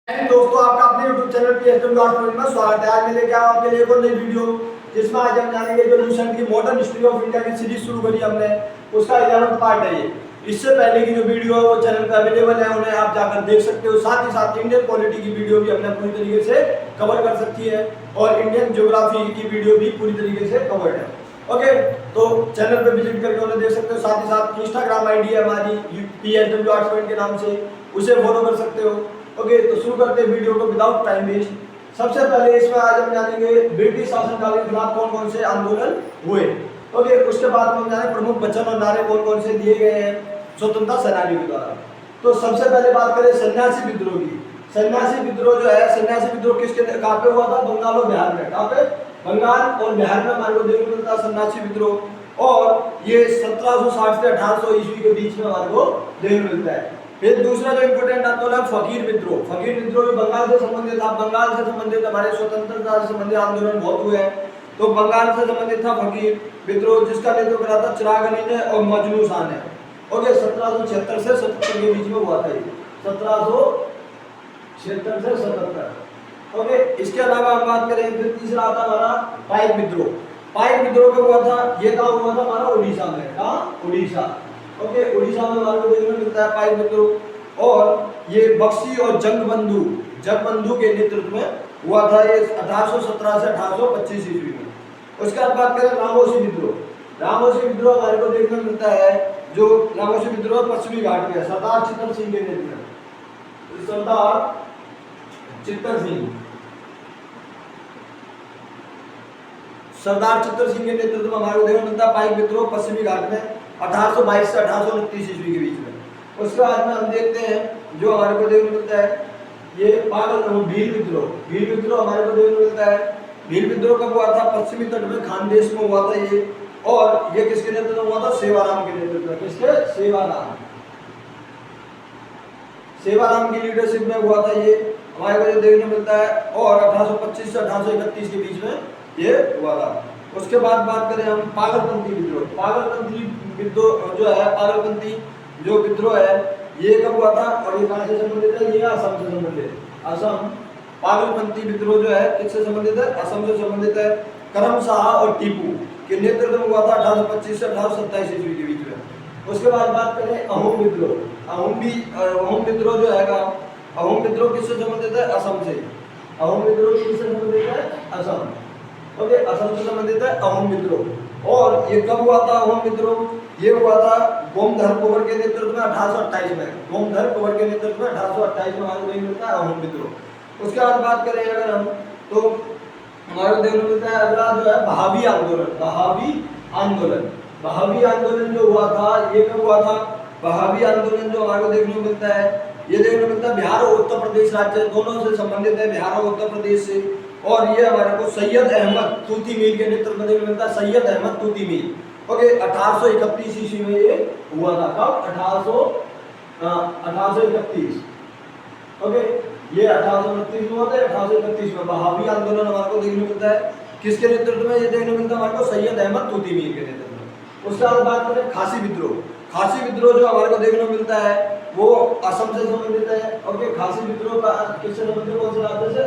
दोस्तों, आपका अपने YouTube चैनल PSW में स्वागत है। आज मैं लेके आया आपके लिए एक और नई वीडियो, जिसमें आज हम जानेंगे जो रिसेंट की मॉडर्न हिस्ट्री ऑफ इंडिया की सीरीज शुरू करी हमने, उसका 11वां पार्ट है ये। इससे पहले की जो वीडियो है वो चैनल पे अवेलेबल है, उन्हें आप जाकर देख सकते हो। साथ ही साथ इंडियन पॉलिटी की वीडियो भी हमने पूरी तरीके से कवर कर सकती है और इंडियन ज्योग्राफी की वीडियो भी पूरी तरीके से कवर्ड है। ओके, तो चैनल पे विजिट करके उन्हें देख सकते हो। साथ ही साथ इंस्टाग्राम आईडी है हमारी PSW आर्ट्स पॉइंट के नाम से, उसे फॉलो कर सकते हो। ओके, तो शुरू करते हैं वीडियो को विदाउट टाइम वेस्ट। सबसे पहले इसमें आज हम जानेंगे ब्रिटिश शासनकाल के खिलाफ कौन कौन से आंदोलन हुए। ओके, उसके बाद हम जाने प्रमुख वचन और नारे कौन कौन से दिए गए हैं स्वतंत्रता सेनानियों के द्वारा। तो सबसे पहले बात करें सन्यासी विद्रोह की। सन्यासी विद्रोह जो है, सन्यासी विद्रोह किसके कहाँ पे हुआ था? बंगाल और बिहार में। कहाँ पे? बंगाल और बिहार में हमारे को देखने को मिलता है सन्यासी विद्रोह, और ये 1760 से 1800 ईस्वी के बीच में हमारे को देखने को मिलता है। फिर दूसरा जो इंपोर्टेंट आंदोलन फकीर विद्रोह। फकीर विद्रोह भी बंगाल से संबंधित था। बंगाल से संबंधित हमारे स्वतंत्रता से संबंधित आंदोलन बहुत हुए हैं, तो बंगाल से संबंधित था फकीर विद्रोह, जिसका नेतृत्व करा था चिराग अली ने और मजनू शाह ने। ओके, 1776 से 77 के बीच में हुआ था ये, 1776 से 77। ओके, इसके अलावा हम बात करें, फिर तीसरा आता हमारा पाइक विद्रोह। पाइक विद्रोह कब हुआ था? ये कहाँ हुआ था? हमारा उड़ीसा में। कहाँ? उड़ीसा। ओके, उड़ीसा में हमारे को देखने को मिलता है पाइक विद्रोह, और ये बख्शी और जगबंधु के नेतृत्व में हुआ था। ये 1817 से 1825 ईस्वी में। उसके बाद बात करें रामोशी विद्रोह। रामोशी विद्रोह हमारे को देखने को मिलता है, जो रामोशी विद्रोह पश्चिमी घाट में है, सरदार चित्तर सिंह के नेतृत्व में। सरदार चित्तर सिंह के नेतृत्व में हमारे को देखने को मिलता है पाइक विद्रोह पश्चिमी घाट में 1822 से 1829 ईस्वी के बीच में। उसके बाद में हम देखते हैं जो हमारे को देखने को मिलता है, ये भील विद्रोह। भील विद्रोह हमारे को देखने को मिलता है। भील विद्रोह कब हुआ था? पश्चिमी तट में खानदेश में हुआ था ये, और ये किसके नेतृत्व में हुआ था? सेवाराम के नेतृत्व में। किसके? सेवाराम की लीडरशिप में हुआ था ये, हमारे को देखने मिलता है। और 1825 से 1831 के बीच में ये हुआ था। उसके बाद बात करें हम पागलपंथी विद्रोह। पागलपंथी विद्रोह जो है, पागलपंथी जो विद्रोह है, ये कब हुआ था और ये कहाँ से संबंधित है? ये असम से संबंधित। असम। पागलपंथी विद्रोह जो है किससे संबंधित है? असम से संबंधित है। करम शाह और टीपू के नेतृत्व में हुआ था 1825 से 1827 ईस्वी के बीच में। उसके बाद बात करें अहोम विद्रोह। अहोम विद्रोह जो है, अहोम विद्रोह किससे संबंधित है? असम से। अहोम विद्रोह किससे संबंधित है? असम। ओके, असम से संबंधित है अहोम विद्रोह। और ये कब हुआ था अहोम विद्रोह? ये हुआ था गोमधर कुंवर के नेतृत्व में 1828 में। गोमधर कुंवर के नेतृत्व में 1828 में हमारे को मिलता है अहोम विद्रोह। उसके बाद बात करें अगर हम, तो हमारे को देखने को मिलता है अगला जो है बहावी आंदोलन। बहावी आंदोलन जो हुआ था, ये कब हुआ था? बहावी आंदोलन जो हमारे को देखने को मिलता है, ये देखने को मिलता है बिहार और उत्तर प्रदेश राज्य दोनों से संबंधित है, बिहार और उत्तर प्रदेश से। और ये हमारे को सैयद अहमद तूती मीर के नेतृत्व में देखने मिलता है, सैयद अहमद तूती मीर। ओके, 1831 ईस्वी में ये हुआ था। कब? 1831। ओके, ये 1829 में हुआ था, 1831 में बहावी आंदोलन हमारे को देखने मिलता है। किसके नेतृत्व में ये देखने मिलता है? हमारे को सैयद अहमद तूती मीर के नेतृत्व में। उसके बाद बात करें खासी विद्रोह। खासी विद्रोह जो हमारे को देखने को मिलता है वो असम से संबंधित है। ओके, खासी विद्रोह का किससे संबंधित? कौन से राज्य से?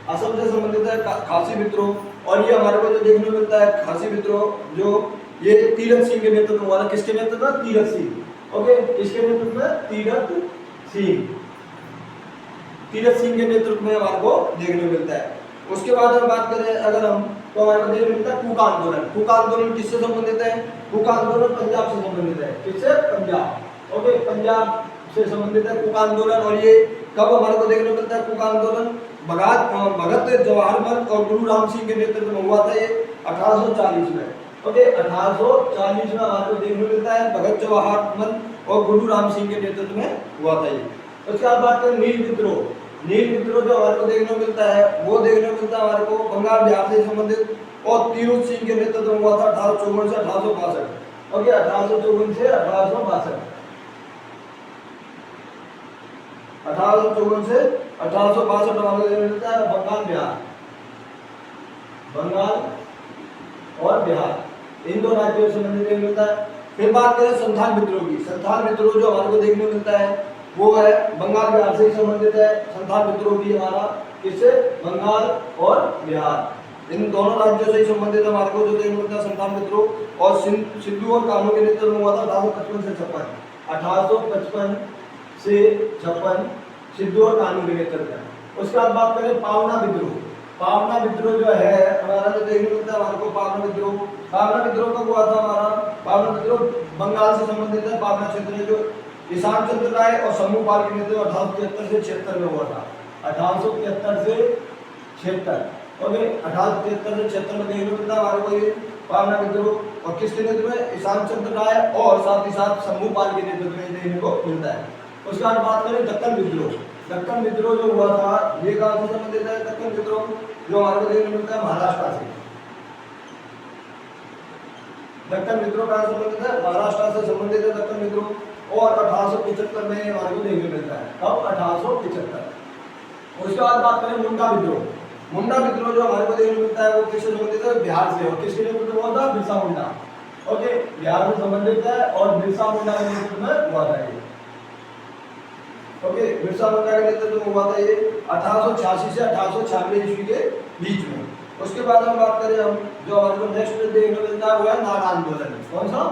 असम से संबंधित है खासी विद्रोह। और ये हमारे को जो देखने को मिलता है खासी विद्रोह, जो ये तीरथ सिंह के नेतृत्व में हुआ था। किसके नेतृत्व में? तीरथ सिंह। ओके, किसके नेतृत्व में? तीरथ सिंह के नेतृत्व में हमारे को देखने को मिलता है। उसके बाद हम बात करें अगर हम, तो हमारे को देखने को मिलता है कुका आंदोलन। कुका आंदोलन किससे संबंधित है? कुका आंदोलन पंजाब से संबंधित है। किससे? पंजाब। ओके, पंजाब से संबंधित है कुका आंदोलन। और ये कब हमारे को देखने को मिलता है कुका आंदोलन? भगत जवाहर और गुरु राम सिंह के नेतृत्व में हुआ था ये 1840 में। ओके, 1840 में हमारे को देखने को मिलता है भगत जवाहर और गुरु राम सिंह के नेतृत्व में हुआ था ये। उसके बाद बात करें नील विद्रोह। नील विद्रोह जो हमारे को देखने को मिलता है, वो देखने को मिलता है हमारे को बंगाल बिहार से संबंधित, और तीरथ सिंह के नेतृत्व में हुआ था 1854 से 1862। ओके, 1854 से 1862। 1854 से 1862 हमारे को देखने को मिलता है बंगाल और बिहार, इन दो राज्यों से संबंधित मिलता है। फिर बात करें संथाल विद्रोह की। संथाल विद्रोह जो हमारे को देखने को मिलता है, वो है बंगाल बिहार से ही संबंधित है। संथाल विद्रोह भी हमारा किससे, बंगाल और बिहार इन दोनों राज्यों से ही संबंधित हमारे को जो देखने मिलता है संथाल विद्रोह। और सिंधु और कान्हू के नेतृत्व में हुआ था 1855 से 56, 1855 से 56 सिद्धू और कान्हू के नेतृत्व में। उसके बाद बात करें पावना विद्रोह। पावना विद्रोह जो है हमारा जो देखने मिलता है हमारे को पावना विद्रोह। पावना विद्रोह कब हुआ था हमारा, पावना विद्रोह बंगाल से संबंधित है। पावना क्षेत्र में जो ईशान चंद्र राय और शंभू पाल के नेतृत्व 1873 से 76 में हुआ था। 1873 से 76, ओके 1873 से 76 में देखने मिलता है हमारे को ये पावना विद्रोह। और किसके नेतृत्व में, ईशान चंद्र राय और साथ ही साथ शंभू पाल के नेतृत्व में देखने को मिलता है। उसके बाद बात करें दक्कन विद्रोह। दक्कन विद्रोह जो हुआ था ये कहाँ से संबंधित है, दक्कन विद्रोह जो हमारे को देखने मिलता है महाराष्ट्र से। दक्कन विद्रोह कहाँ से संबंधित है, महाराष्ट्र से संबंधित है दक्कन विद्रोह। और 1875 में हमारे को देखने मिलता है, कब 1875। उसके बाद बात करें मुंडा विद्रोह। मुंडा विद्रोह जो हमारे को देखने मिलता है वो किससे संबंधित है, बिहार से। और किसके नेतृत्व में हुआ था, बिरसा मुंडा, ओके बिहार से संबंधित है और बिरसा मुंडा के नेतृत्व में हुआ था ये, ओके बिरसा मुंडा के नेतृत्व में हुआ था ये 1886 से 1896 ईस्वी के बीच में। उसके बाद हम बात करें हम जो हमारे को नेक्स्ट देखने मिलता है वो है नागा आंदोलन। कौन सा,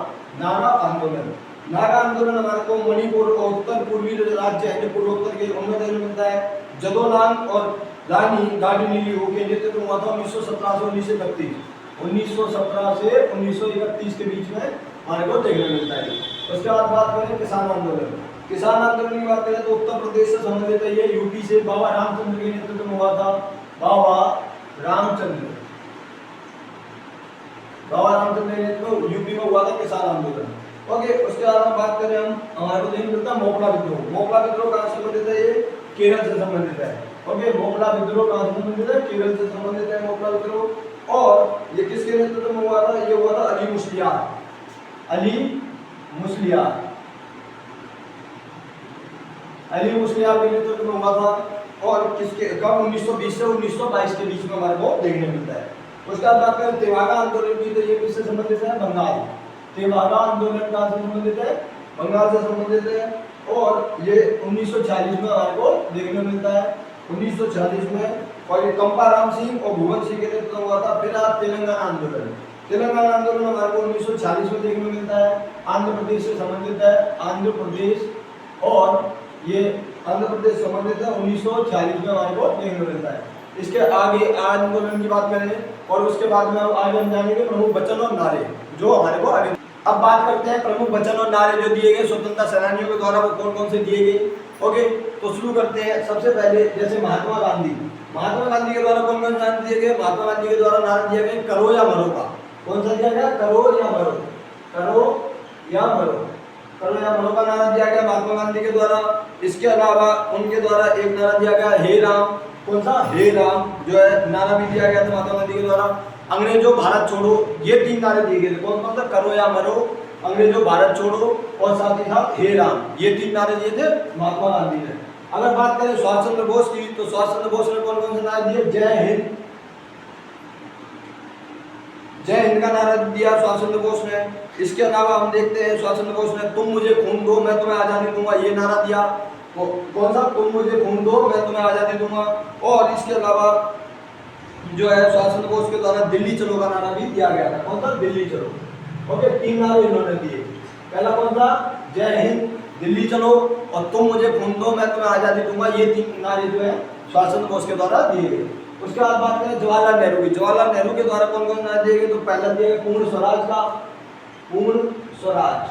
नागा आंदोलन। नागा आंदोलन हमारे को मणिपुर और उत्तर पूर्वी जो राज्य है पूर्वोत्तर के उनमें देखने मिलता है। जदोनांग और रानी गार्डिनेलियो के नेतृत्व में हुआ था 1917 से 1931, 1917 से 1931 के बीच में हमारे को देखने मिलता है। उसके बाद बात करें किसान आंदोलन। किसान आंदोलन की बात करें तो उत्तर प्रदेश से संबंधित है, ये यूपी से बाबा रामचंद्र के नेतृत्व में हुआ था। बाबा रामचंद्र के नेतृत्व यूपी में हुआ था किसान आंदोलन, ओके। उसके बाद हम बात करें हम हमारे को देखने मिलता है मोपला विद्रोह। मोपला विद्रोह कहाँ से संबंधित है, ये केरल से संबंधित है, ओके। मोपला विद्रोह कहाँ से संबंधित है, केरल से संबंधित है मोपला विद्रोह। और ये किसके नेतृत्व में हुआ था, ये हुआ था अली मुस्लियार, अली मुस्लियार, अली मुस्लियार के नेतृत्व में हुआ था। और किसके कब, 1920 से 1922 के बीच में हमारे को देखने मिलता है। उसके बाद बात करें तेवागा आंदोलन की, तो ये किससे संबंधित है, बंगाल। तेवागा आंदोलन कहाँ से संबंधित है, बंगाल से संबंधित है। और ये 1940 में हमारे को देखने मिलता है, 1940 में। और ये कंपाराम सिंह और भुवन सिंह के नेतृत्व में हुआ था। फिर आज तेलंगाना आंदोलन। तेलंगाना आंदोलन हमारे को 1940 में देखने मिलता है, आंध्र प्रदेश से संबंधित है, आंध्र प्रदेश। और ये आंध्र प्रदेश संबंधित है 1940 में हमारे को देखने मिलता है। इसके आगे आंदोलन की बात करें और उसके बाद में आगे हम जानेंगे प्रमुख वचन और नारे जो हमारे को आगे। अब बात करते हैं प्रमुख वचन और नारे जो दिए गए स्वतंत्रता सेनानियों के द्वारा, वो कौन कौन से दिए गए, ओके। तो शुरू करते हैं सबसे पहले, जैसे महात्मा गांधी। महात्मा गांधी के द्वारा कौन कौन से नारे दिए गए, महात्मा गांधी के द्वारा नारा दिया गया करो या मरो का। कौन सा दिया गया, करो या मरो, करो या मरो, करो या मरो का नारा दिया गया महात्मा गांधी के द्वारा। इसके अलावा उनके द्वारा एक नारा दिया गया हे राम। कौन सा, हे राम जो है नारा भी दिया गया था महात्मा गांधी के द्वारा। अंग्रेजों भारत छोड़ो, ये तीन नारे दिए गए थे। कौन कौन सा, करो या मरो, अंग्रेजों भारत छोड़ो और साथ ही साथ हे राम, ये तीन नारे दिए थे महात्मा गांधी ने। अगर बात करें सुभाष चंद्र बोस की, तो सुभाष चंद्र बोस ने कौन कौन से नारे दिए, जय हिंद, जय हिंद का नारा दिया सुभाष चंद्र बोस ने। इसके अलावा हम देखते हैं सुभाष चंद्र बोस ने तुम मुझे खून दो मैं तुम्हें आजादी दूंगा, ये नारा दिया। कौन सा, तुम मुझे खून दो मैं तुम्हें आजादी दूंगा। और इसके अलावा जो है सुभाष चंद्र बोस के द्वारा दिल्ली चलो का नारा भी दिया गया था। कौन सा, दिल्ली चलो, ओके। तीन नारे इन्होंने दिए। पहला कौन सा, जय हिंद, दिल्ली चलो और तुम मुझे खून दो मैं तुम्हें आजादी दूंगा, ये तीन नारे जो है सुभाष चंद्र बोस के द्वारा दिए गए। उसके बाद बात करें जवाहरलाल नेहरू की। जवाहरलाल नेहरू के द्वारा कौन कौन नारे दिए गए, तो पहला दिया गया पूर्ण स्वराज का, पूर्ण स्वराज,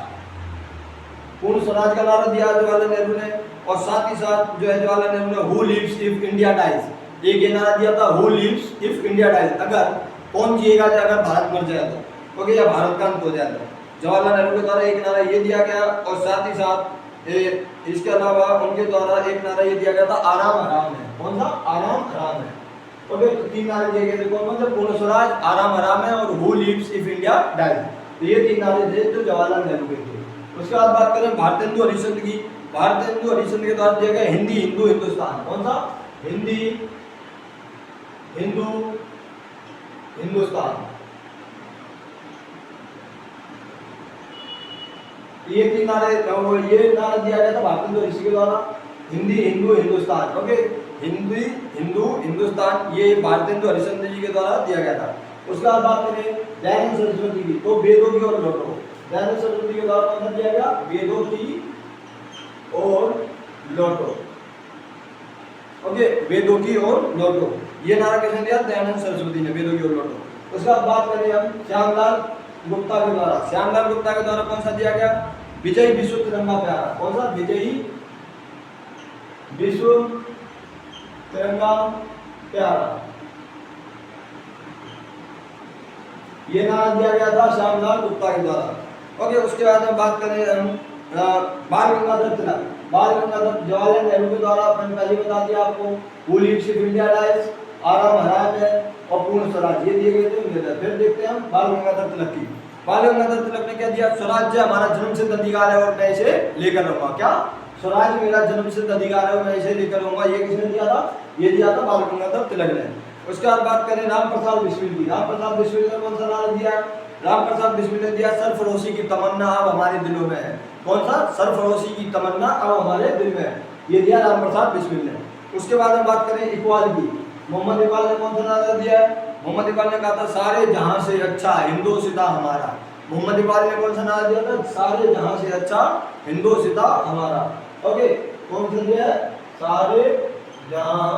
पूर्ण स्वराज का नारा दिया जवाहरलाल नेहरू ने। और साथ ही साथ जो है जवाहरलाल नेहरू ने who lives if India dies, एक ये नारा दिया था who lives if India dies, अगर कौन जिएगा अगर भारत मर जाए तो, ओके, या भारत का अंत हो जाए तो। जवाहरलाल नेहरू के द्वारा एक नारा ये दिया गया। और साथ ही साथ इसके अलावा उनके द्वारा एक नारा ये दिया गया था आराम आराम है। कौन सा, आराम आराम है, ओके। तो तीन नारे दिए गए थे। कौन कौन से, पूर्ण स्वराज, आराम आराम है और who lives if India dies, तो ये तीन नारे थे जो जवाहरलाल नेहरू के थे। उसके बाद बात करें भारतेंदु हरिश्चंद्र की। भारतेंदु हरिश्चंद्र के द्वारा दिया गया हिंदी हिंदू हिंदुस्तान। कौन सा, हिंदी हिंदू हिंदुस्तान। ये तीन नारे, ये नारा दिया गया था भारतेंदु ऋषि के द्वारा। हिंदी, हिंदू, हिंदुस्तान। ओके, हिंदी, हिंदू, हिंदुस्तान, ये भारतेंदु हरिश्चंद्र जी के द्वारा दिया गया था। उसके बाद बात करें दयानंद सरस्वती की, तो वेदों की ओर लौटो। दयानंद सरस्वती के द्वारा कौन सा दिया गया? वेदों की ओर लौटो। ओके, वेदों की ओर लौटो, ये नारा किसने दिया? दयानंद सरस्वती ने, वेदों की ओर लौटो। उसके बाद बात करें हम श्यामलाल गुप्ता के द्वारा। श्यामलाल गुप्ता के द्वारा कौन सा दिया गया? विजयी विश्व तिरंगा प्यारा। कौन सा? विजयी विश्व तिरंगा प्यारा, ये नारा दिया गया था श्यामलाल गुप्ता के द्वारा। ओके, उसके बाद हम बात करें हम बाल गंगाधर तिलक। बाल गंगाधर जवाहरलाल नेहरू के द्वारा, मैंने पहले बता दिया आपको, हु लीड्स इंडिया डाइज, आराम हराम है और पूर्ण स्वराज, ये दिए गए थे। फिर देखते हैं हम बाल गंगाधर तिलक की। बाल गंगाधर तिलक ने क्या दिया? स्वराज्य हमारा जन्मसिद्ध अधिकार है और मैं इसे लेकर रहूंगा। क्या? स्वराज मेरा जन्मसिद्ध अधिकार है और मैं इसे लेकर रहूंगा, ये किसने दिया था? ये दिया था बाल गंगाधर तिलक ने। उसके बाद बात करें राम प्रसाद बिस्मिल की। राम प्रसाद बिस्मिल ने कौन सा नारा दिया? राम प्रसाद बिस्मिल ने दिया सरफरोशी की तमन्ना अब हमारे दिलों में है। कौन सा? सरफरोशी की तमन्ना अब हमारे दिल में है, ये दिया राम प्रसाद बिस्मिल ने। उसके बाद हम बात करें इकबाल की। मोहम्मद इकबाल ने कौन सा नारा दिया है? मोहम्मद इकबाल ने कहा था सारे जहां से अच्छा हिंदोसिता हमारा। मोहम्मद इकबाल ने कौन सा नारा दिया था? सारे जहां से अच्छा हिंदोसिता हमारा। ओके, कौन सा दिया है? सारे जहां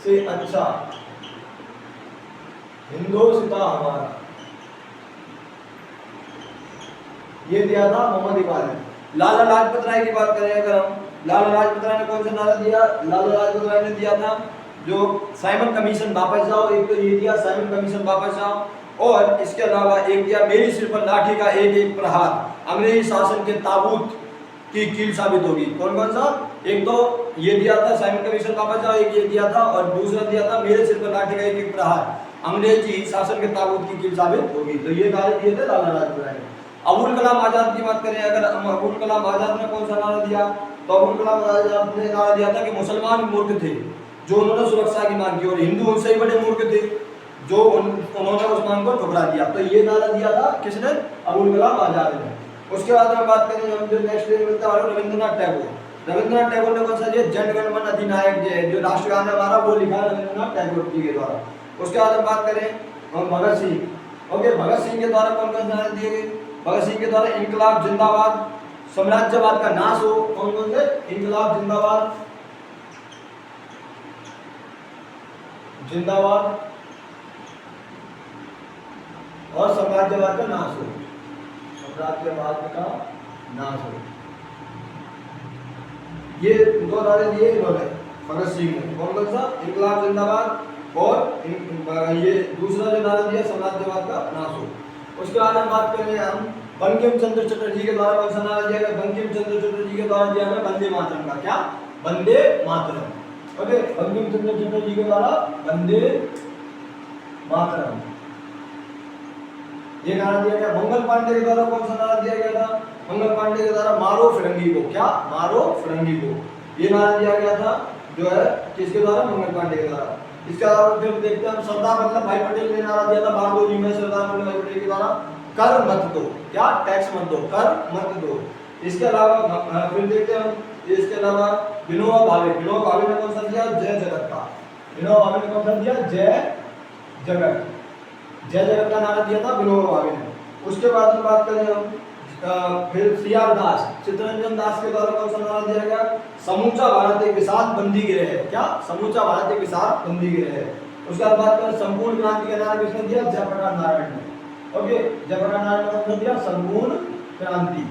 से अच्छा हिंदोसिता हमारा, ये दिया था मोहम्मद इकबाल ने। लाला लाजपत राय की बात करें अगर हम, लाला लाजपत राय ने कौन सा नारा दिया? लाला लाजपत राय ने दिया था जो साइमन कमीशन वापस जाओ, एक तो ये दिया साइमन कमीशन वापस जाओ, और इसके अलावा एक दिया मेरी सिर पर लाठी का एक एक प्रहार अंग्रेजी शासन के ताबूत की कील साबित होगी। कौन कौन सा? एक तो ये दिया था साइमन कमीशन वापस जाओ, एक ये दिया था, और दूसरा दिया था मेरे सिर पर लाठी का एक एक प्रहार अंग्रेजी शासन के ताबूत की कील साबित होगी। तो ये नारे दिए थे लाला लाजपत राय ने। अबुल कलाम आजाद की बात करें अगर हम, अबुल कलाम आजाद ने कौन सा नारा दिया? तो अबुल कलाम आजाद ने नारा दिया था कि मुसलमान मूर्ख थे जो उन्होंने सुरक्षा की मांग की और हिंदू उनसे ही बड़े मूर्ख थे जो उन्होंने उस मांग को ठुकरा दिया। तो ये नारा दिया था किसने? अबुल कलाम आजाद ने। उसके बाद हम बात करें हम जो नेक्स्ट डे मिलता है रविंद्रनाथ टैगोर। रविंद्रनाथ टैगोर ने कौन सा दिया? जन गण मन अधिनायक जय, जो राष्ट्रगान है हमारा वो लिखा रविंद्रनाथ टैगोर जी के द्वारा। उसके बाद हम बात करें हम भगत सिंह। ओके, भगत सिंह के द्वारा कौन कौन से नारे दिए गए? भगत सिंह के द्वारा इंकलाब जिंदाबाद, साम्राज्यवाद का नाश हो। कौन कौन से? इंकलाब जिंदाबाद, जिंदाबाद और साम्राज्यवाद का नाश हो, साम्राज्यवाद का नाश हो, ये दो नारे दिए इन्होंने भगत सिंह ने। कौन कौन सा? इंकलाब जिंदाबाद और ये दूसरा जो नारा दिया साम्राज्यवाद का नाश हो। उसके बाद हम बात करें हम बंकिम चंद्र चटर्जी के द्वारा कौन सा नारा दिया गया? बंकिम चंद्र चटर्जी के द्वारा दिया गया वंदे मातरम का। क्या? वंदे मातरम। ओके, बंकिम चंद्र चटर्जी के द्वारा वंदे मातरम, ये नारा दिया गया। मंगल पांडे के द्वारा कौन सा नारा दिया गया था? मंगल पांडे के द्वारा मारो फिरंगी को। क्या? मारो फिरंगी को, ये नारा दिया गया था जो है किसके द्वारा? मंगल पांडे के द्वारा। इसके अलावा फिर देखते हैं हम सरदार वल्लभ भाई पटेल ने नारा दिया था बारडोली में सरदार वल्लभ भाई पटेल के द्वारा कर मत दो। क्या? टैक्स मत दो, कर मत दो। इसके अलावा फिर देखते हैं हम इसके अलावा विनोबा भावे। विनोबा भावे ने कौन सा दिया? जय जगत का। विनोबा भावे ने कौन सा दिया? जय जगत, जय जगत का नारा दिया था विनोबा भावे ने। उसके बाद हम बात करें हम फिर सीआर दास, चित्तरंजन दास के द्वारा कौन सा नारा दिया गया? समूचा भारत एक विशाल बंदी गृह है। क्या? समूचा भारत एक विशाल बंदी गृह है। उसके बाद बात करें संपूर्ण क्रांति का नारा किसने दिया? जयप्रकाश नारायण ने। ओके, जयप्रकाश नारायण ने कौन सा दिया? संपूर्ण क्रांति।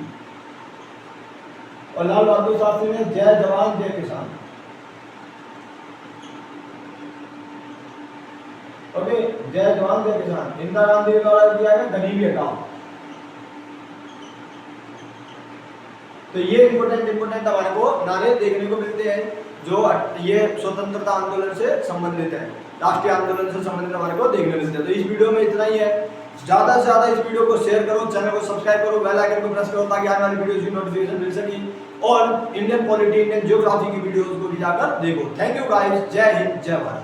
और लाल बहादुर शास्त्री ने जय जवान जय किसान। ओके, जय जवान जय किसान। इंदिरा गांधी के द्वारा दिया गया गरीबी हटाओ। तो ये इंपोर्टेंट हमारे को नारे देखने को मिलते हैं जो ये स्वतंत्रता आंदोलन से संबंधित है, राष्ट्रीय आंदोलन से संबंधित हमारे को देखने मिलते हैं। तो इस वीडियो में इतना ही है। ज्यादा से ज्यादा इस वीडियो को शेयर करो, चैनल को सब्सक्राइब करो, बेल आइकन को प्रेस करो ताकि आने वाली वीडियोस की नोटिफिकेशन मिल सके और इंडियन पॉलिटी, इंडियन ज्योग्राफी की वीडियोस को भी जाकर देखो। थैंक यू गाइस, जय हिंद जय भारत।